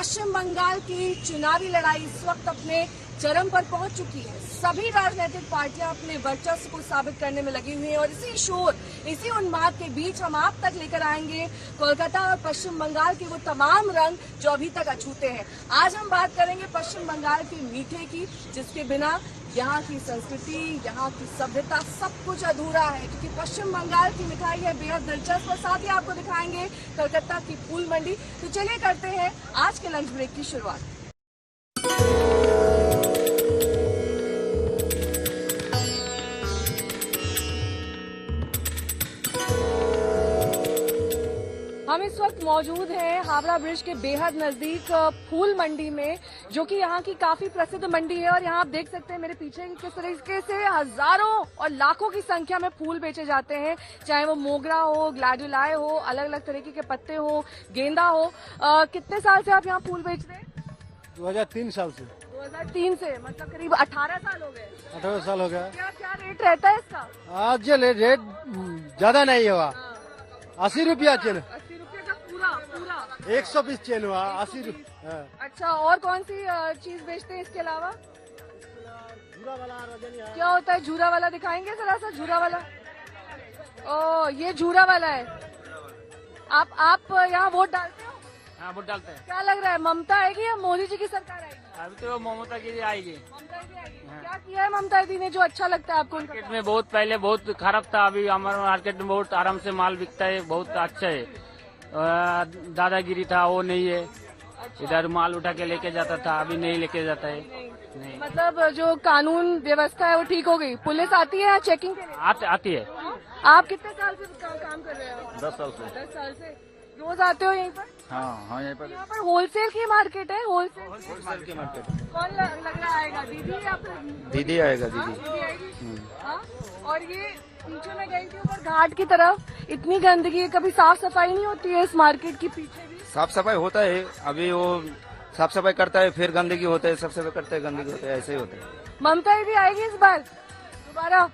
पश्चिम बंगाल की चुनावी लड़ाई इस वक्त अपने चरम पर पहुंच चुकी है। सभी राजनीतिक पार्टियां अपने वर्चस्व को साबित करने में लगी हुई हैं और इसी शोर, इसी उन्माद के बीच हम आप तक लेकर आएंगे कोलकाता और पश्चिम बंगाल के वो तमाम रंग जो अभी तक अछूते हैं। आज हम बात करेंगे पश्चिम बंगाल के मीठे की, जिसके बिना यहाँ की संस्कृति, यहाँ की सभ्यता, सब कुछ अधूरा है। क्योंकि पश्चिम बंगाल की मिठाई है बेहद दिलचस्प और साथ ही आपको दिखाएंगे कलकत्ता की फूल मंडी। तो चलिए करते हैं आज के लंच ब्रेक की शुरुआत। हम इस वक्त मौजूद हैं हावड़ा ब्रिज के बेहद नजदीक फूल मंडी में, जो कि यहाँ की काफी प्रसिद्ध मंडी है। और यहाँ आप देख सकते हैं मेरे पीछे कि किस तरीके से हजारों और लाखों की संख्या में फूल बेचे जाते हैं, चाहे वो मोगरा हो, ग्लैडुलाए हो, अलग अलग तरीके के पत्ते हो, गेंदा हो। कितने साल से आप यहाँ फूल बेच रहे हैं? 2003 साल से। 2003 से, मतलब करीब 18 साल हो गए। 18 साल हो गया। क्या क्या रेट रहता है इसका? आज रेट ज्यादा नहीं हुआ, 80 रुपया चेन। 80 रुपये का पूरा पूरा 120 चेन हुआ, 80 रुपया। अच्छा, और कौन सी चीज बेचते हैं इसके अलावा? झूरा वाला क्या होता है झूरा वाला? दिखाएंगे जरा सा झूरा वाला। ओ, ये झूरा वाला है। आप यहाँ वोट डालते हो? हाँ, वोट डालते हैं। क्या लग रहा है, ममता आएगी या मोदी जी की सरकार आएगी? अभी तो ममता की आएगी। ममता जी आएगी। क्या किया है ममता जी ने जो अच्छा लगता है आपको? मार्केट में बहुत पहले बहुत खराब था, अभी हमारे मार्केट में बहुत आराम से माल बिकता है, बहुत अच्छा है। दादागिरी था वो नहीं है। इधर माल उठा के लेके जाता था, अभी नहीं लेके जाता है। नहीं, मतलब जो कानून व्यवस्था है वो ठीक हो गई? पुलिस आती है यहाँ चेकिंग के लिए? आती है। आप कितने साल से काम कर रहे हो? 10 साल से। 10 साल से रोज आते हो यहीं पर? हाँ, यहाँ पर होलसेल की मार्केट है। होलसेल की मार्केट। कौन लग रहा आएगा, दीदी या फिर? दीदी आएगा, दीदी। दीदी आएगी। हाँ? और ये पीछे में गई थी ऊपर घाट की तरफ, इतनी गंदगी है, कभी साफ सफाई नहीं होती है इस मार्केट की पीछे भी? साफ सफाई होता है, अभी वो साफ सफाई करता है, फिर गंदगी होता है, साफ सफाई करता है, गंदगी होता है, ऐसे ही होता है। ममता दीदी आएगी इस बार दोबारा?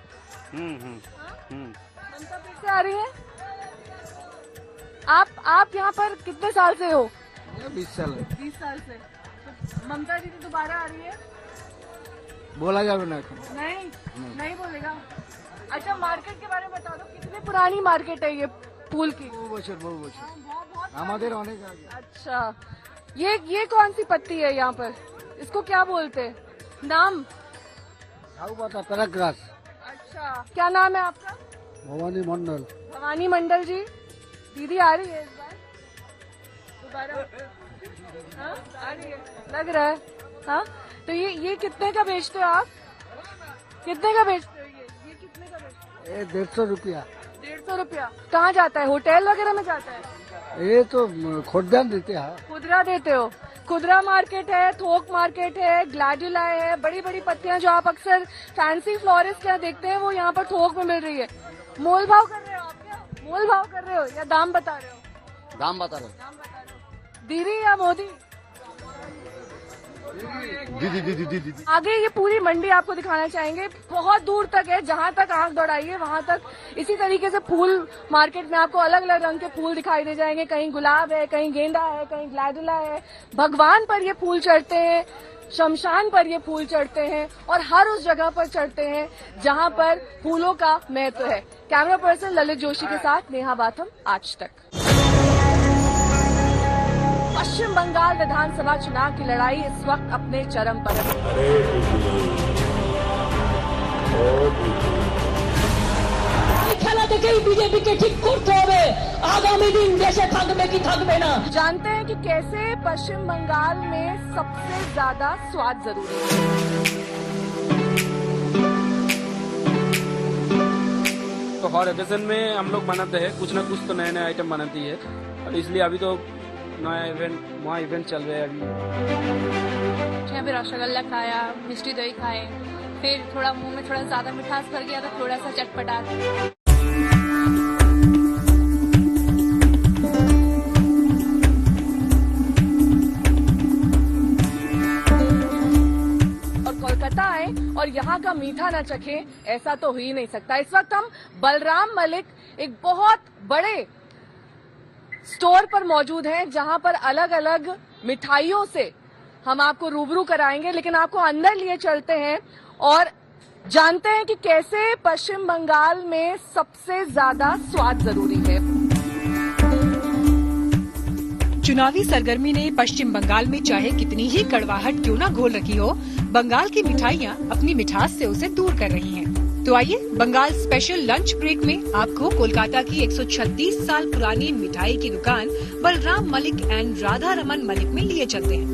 ममता फिर से आ रही है। आप यहाँ पर कितने साल से हो? 20 साल। 20 साल से। तो ममता दीदी दोबारा आ रही है? बोला जाए ना, नहीं बोलेगा। अच्छा, मार्केट के बारे में बता दो, कितनी पुरानी मार्केट है ये फूल की? बहु बच्चर बहुत हमारे अनेक आगे। अच्छा, ये कौन सी पत्ती है यहाँ पर? इसको क्या बोलते हैं, नाम? तरक्रास। अच्छा, क्या नाम है आपका? भवानी मंडल। भवानी मंडल जी। दीदी आ रही है इस बार दोबारा? हाँ, आ रही है लग रहा है। हाँ, तो ये कितने का बेचते हो आप? कितने का बेचते हो ये कितने का बेचते हो? 150 रुपया। 150 रुपया। कहाँ जाता है, होटल वगैरह में जाता है? ये तो खुदरा देते हैं। खुदरा देते हो? खुदरा मार्केट है, थोक मार्केट है, ग्लैडुलाए है, बड़ी बड़ी पत्तियां जो आप अक्सर फैंसी फ्लोरिस्ट क्या देखते हैं वो यहाँ पर थोक में मिल रही है। मोल भाव कर रहे हो आप? क्या मोल भाव कर रहे हो या दाम बता रहे हो? दाम बता रहे। दीदी या मोदी? दीदी। आगे ये पूरी मंडी आपको दिखाना चाहेंगे, बहुत दूर तक है, जहाँ तक आंख दौड़ाइए वहाँ तक इसी तरीके से फूल मार्केट में आपको अलग अलग रंग के फूल दिखाई दे जाएंगे। कहीं गुलाब है, कहीं गेंदा है, कहीं ग्लैडुला है। भगवान पर ये फूल चढ़ते हैं, शमशान पर ये फूल चढ़ते हैं और हर उस जगह पर चढ़ते हैं जहाँ पर फूलों का महत्व है। कैमरा पर्सन ललित जोशी के साथ नेहा बाथम, आज तक। पश्चिम बंगाल विधानसभा चुनाव की लड़ाई इस वक्त अपने चरम पर है। খেলা থেকেই বিজেপিকে ঠিক করতে হবে, আগামী দিন দেশে থাকবে কি থাকবে না। जानते हैं कि कैसे पश्चिम बंगाल में सबसे ज्यादा स्वाद जरूरी है। तो हर ओकेजन में हम लोग बनाते हैं, कुछ ना कुछ तो नए नए आइटम बनाती है, और इसलिए अभी तो नया वहाँ इवेंट चल रहा है अभी। यहाँ पे रसगुल्ला खाया, मिष्टी दही खाए, फिर थोड़ा मुंह में थोड़ा ज्यादा मिठास भर गया तो थोड़ा सा चटपटा। और कोलकाता आए और यहाँ का मीठा न चखे, ऐसा तो हो ही नहीं सकता। इस वक्त हम बलराम मलिक, एक बहुत बड़े स्टोर पर मौजूद हैं जहां पर अलग अलग मिठाइयों से हम आपको रूबरू कराएंगे, लेकिन आपको अंदर लिए चलते हैं और जानते हैं कि कैसे पश्चिम बंगाल में सबसे ज्यादा स्वाद जरूरी है। चुनावी सरगर्मी ने पश्चिम बंगाल में चाहे कितनी ही कड़वाहट क्यों न घोल रखी हो, बंगाल की मिठाइयां अपनी मिठास से उसे दूर कर रही हैं। तो आइए बंगाल स्पेशल लंच ब्रेक में आपको कोलकाता की 136 साल पुरानी मिठाई की दुकान बलराम मलिक एंड राधा रमन मलिक में लिए चलते हैं।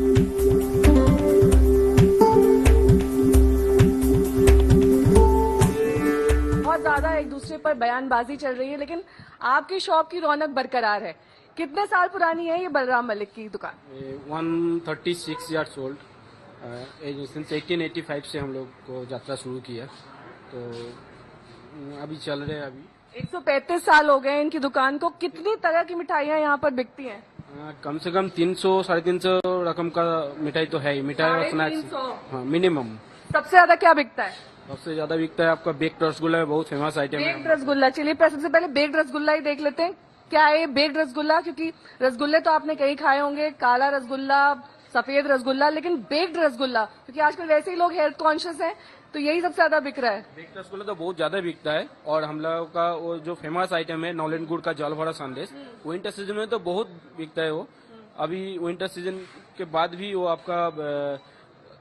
बहुत ज्यादा एक दूसरे पर बयानबाजी चल रही है, लेकिन आपकी शॉप की रौनक बरकरार है। कितने साल पुरानी है ये बलराम मलिक की दुकान? 136 ईयर्स ओल्ड। सिंस 1885 से हम लोग को यात्रा शुरू की है, तो अभी चल रहे हैं। अभी 135 साल हो गए इनकी दुकान को। कितनी तरह की मिठाइयाँ यहाँ पर बिकती हैं? कम से कम 300-350 रकम का मिठाई तो है ही। मिठाई और स्नैक्स 350? हाँ, मिनिमम। सबसे ज्यादा क्या बिकता है? सबसे ज्यादा बिकता है आपका बेक्ड रसगुल्ला, बहुत फेमस आइटम है। बेक्ड रसगुल्ला। चलिए सबसे पहले बेक्ड रसगुल्ला ही देख लेते हैं। क्या है ये बेक्ड रसगुल्ला? क्योंकि रसगुल्ले तो आपने कई खाए होंगे, काला रसगुल्ला, सफेद रसगुल्ला, लेकिन बेक्ड रसगुल्ला, क्योंकि आजकल वैसे ही लोग हेल्थ कॉन्शियस हैं, तो यही सबसे ज्यादा बिक रहा है। बेक्ड रसगुल्ला तो बहुत ज्यादा बिकता है। और हम लोग का वो जो फेमस आइटम है नौलन गुड़ का जल भरा संदेश, विंटर सीजन में तो बहुत बिकता है वो। अभी विंटर सीजन के बाद भी वो आपका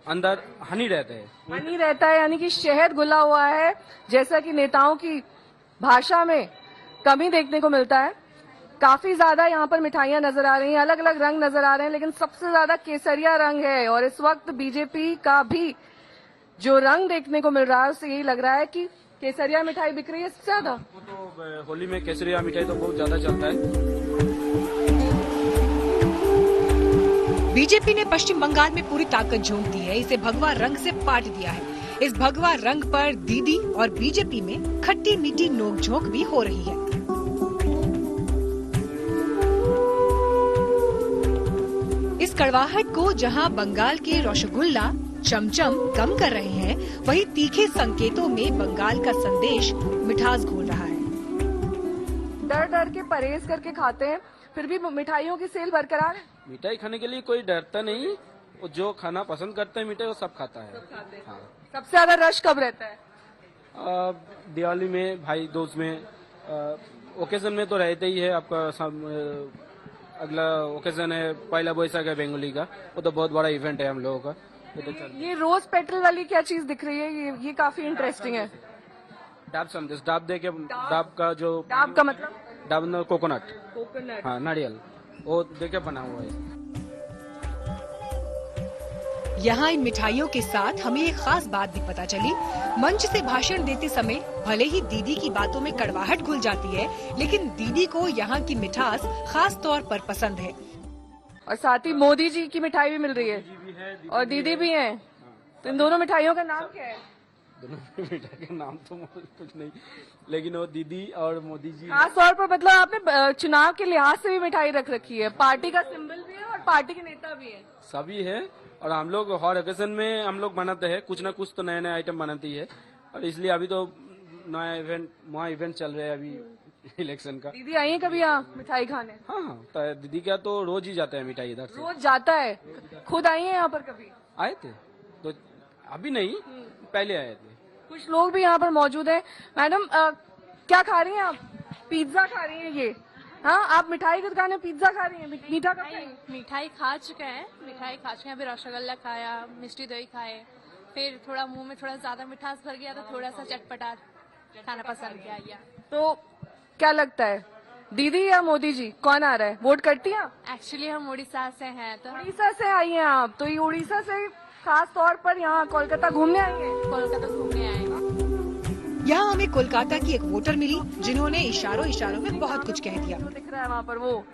अंदर हनी रहता है। हनी रहता है यानी कि शहद घुला हुआ है, जैसा कि नेताओं की भाषा में कमी देखने को मिलता है। काफी ज्यादा यहाँ पर मिठाइयां नजर आ रही हैं, अलग अलग रंग नजर आ रहे हैं, लेकिन सबसे ज्यादा केसरिया रंग है। और इस वक्त बीजेपी का भी जो रंग देखने को मिल रहा है उससे यही लग रहा है कि केसरिया मिठाई बिक रही है सबसे ज्यादा। वो तो होली में केसरिया मिठाई तो बहुत ज्यादा चलता है। बीजेपी ने पश्चिम बंगाल में पूरी ताकत झोंक दी है, इसे भगवा रंग से पाट दिया है। इस भगवा रंग पर दीदी और बीजेपी में खट्टी मीठी नोकझोंक भी हो रही है। इस कड़वाहट को जहां बंगाल के रसगुल्ला चमचम कम कर रहे हैं, वहीं तीखे संकेतों में बंगाल का संदेश मिठास घोल रहा है। डर डर के परहेज करके खाते हैं, फिर भी मिठाइयों की सेल बरकरार है। मिठाई खाने के लिए कोई डरता नहीं, वो जो खाना पसंद करता है मिठाई वो सब खाता है। हाँ। सबसे ज्यादा रश कब रहता है? दिवाली में, भाई दूज में, ओकेजन में तो रहते ही है। आपका अगला ओकेजन है पहला बैसाख है बंगाली का, वो तो बहुत बड़ा इवेंट है हम लोगों का। ये रोज पेट्रोल वाली क्या चीज दिख रही है? ये काफी इंटरेस्टिंग है। डाब संदेश, डाब दे के, डाब का जो, डाब का मतलब? डाब कोकोनट, कोकोनट, हाँ नारियल, वो देके बना हुआ है। यहाँ इन मिठाइयों के साथ हमें एक खास बात भी पता चली। मंच से भाषण देते समय भले ही दीदी की बातों में कड़वाहट घुल जाती है, लेकिन दीदी को यहाँ की मिठास खास तौर पर पसंद है। और साथ ही मोदी जी की मिठाई भी मिल रही है और दीदी भी हैं। तो इन दोनों मिठाइयों का नाम क्या है? दोनों मिठाई का नाम तो कुछ नहीं, लेकिन वो दीदी और मोदी जी। खास तौर पर मतलब आपने चुनाव के लिहाज से भी मिठाई रख रखी है। पार्टी का सिंबल भी है और पार्टी के नेता भी है। सभी है, और हम लोग हर ओकेजन में हम लोग बनाते हैं, कुछ ना कुछ तो नए नए आइटम बनाती है। और इसलिए अभी तो नया इवेंट चल रहा है अभी इलेक्शन का। दीदी आई है कभी यहाँ मिठाई खाने? हाँ, तो दीदी का तो रोज ही जाता है मिठाई इधर से। रोज जाता है? खुद आई है यहाँ पर कभी? आए थे तो अभी नहीं, पहले आए थे। कुछ लोग भी यहाँ पर मौजूद हैं। मैडम क्या खा रही हैं आप? पिज्जा खा रही हैं ये? हाँ, आप मिठाई की दुकान में पिज्जा खा रही हैं? मीठा खा रही हैं? मिठाई खा चुके हैं, अभी रसगुल्ला खाया, मिष्टी दही खाए, फिर थोड़ा मुंह में थोड़ा ज्यादा मिठास भर गया तो थोड़ा सा चटपटा खाना पसंद किया। तो क्या लगता है, दीदी या मोदी जी, कौन आ रहा है? वोट करती हैं आप? एक्चुअली हम उड़ीसा से हैं, तो उड़ीसा से आई हैं आप, तो ये उड़ीसा से खास तौर पर यहाँ कोलकाता घूमने आई हैं? कोलकाता घूमने आए। यहाँ हमें कोलकाता की एक वोटर मिली जिन्होंने इशारों में बहुत कुछ कह दिया। जो दिख रहा है वहाँ पर वो,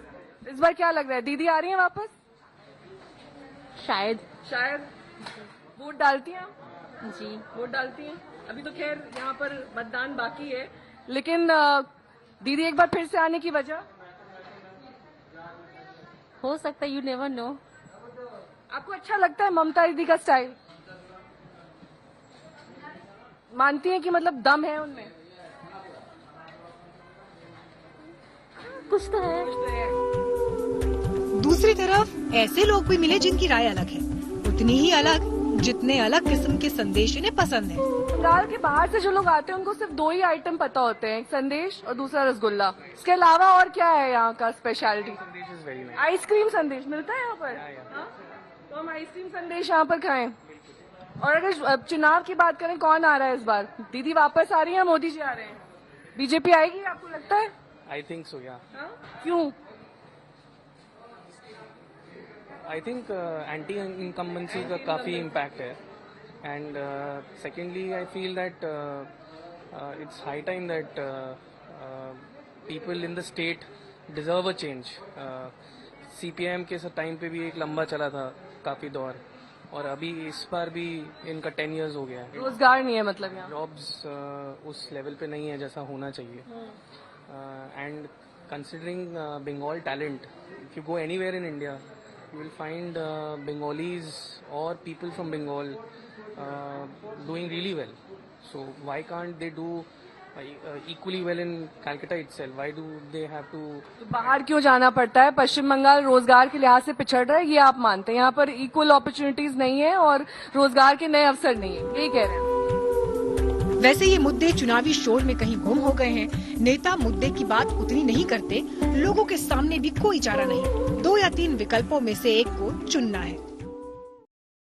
इस बार क्या लग रहा है, दीदी आ रही हैं वापस? शायद। वोट डालती हैं आप? जी, वोट डालती हैं। अभी तो खैर यहाँ पर मतदान बाकी है, लेकिन दीदी एक बार फिर से आने की वजह? हो सकता है, यू नेवर नो। आपको अच्छा लगता है ममता दीदी का स्टाइल? मानती हैं कि मतलब दम है उनमें? कुछ तो है। दूसरी तरफ ऐसे लोग भी मिले जिनकी राय अलग है, उतनी ही अलग जितने अलग किस्म के संदेश इन्हें पसंद है। बंगाल के बाहर से जो लोग आते हैं उनको सिर्फ 2 ही आइटम पता होते हैं, एक संदेश और दूसरा रसगुल्ला। इसके अलावा और क्या है यहाँ का स्पेशलिटी? आइसक्रीम संदेश मिलता है यहाँ पर। हाँ? तो हम आइसक्रीम संदेश यहाँ पर खाएं। और अगर चुनाव की बात करें, कौन आ रहा है इस बार? दीदी वापस आ रही है, मोदी जी आ रहे हैं, बीजेपी आएगी आपको लगता है? आई थिंक सो या। क्यों? आई थिंक एंटी इनकम्बेंसी का काफ़ी इम्पैक्ट है and secondly I feel that it's high time that people in the state deserve a change. CPIM के टाइम पे भी एक लंबा चला था काफ़ी दौर, और अभी इस बार भी इनका 10 years हो गया है। रोजगार नहीं है मतलब यहाँ? जॉब्स उस लेवल पे नहीं है जैसा होना चाहिए। And considering Bengal talent, if you go anywhere in India you will find Bengalis or people from Bengal doing really well. So why can't they do equally well in Calcutta itself? Why do they have to? तो बाहर क्यों जाना पड़ता है? पश्चिम बंगाल रोजगार के लिहाज से पिछड़ रहा है, ये आप मानते हैं? यहाँ पर इक्वल अपॉर्चुनिटीज नहीं है और रोजगार के नए अवसर नहीं है, यही कह रहे हैं? वैसे ये मुद्दे चुनावी शोर में कहीं गुम हो गए हैं। नेता मुद्दे की बात उतनी नहीं करते, लोगों के सामने भी कोई चारा नहीं, 2 या 3 विकल्पों में से एक को चुनना है।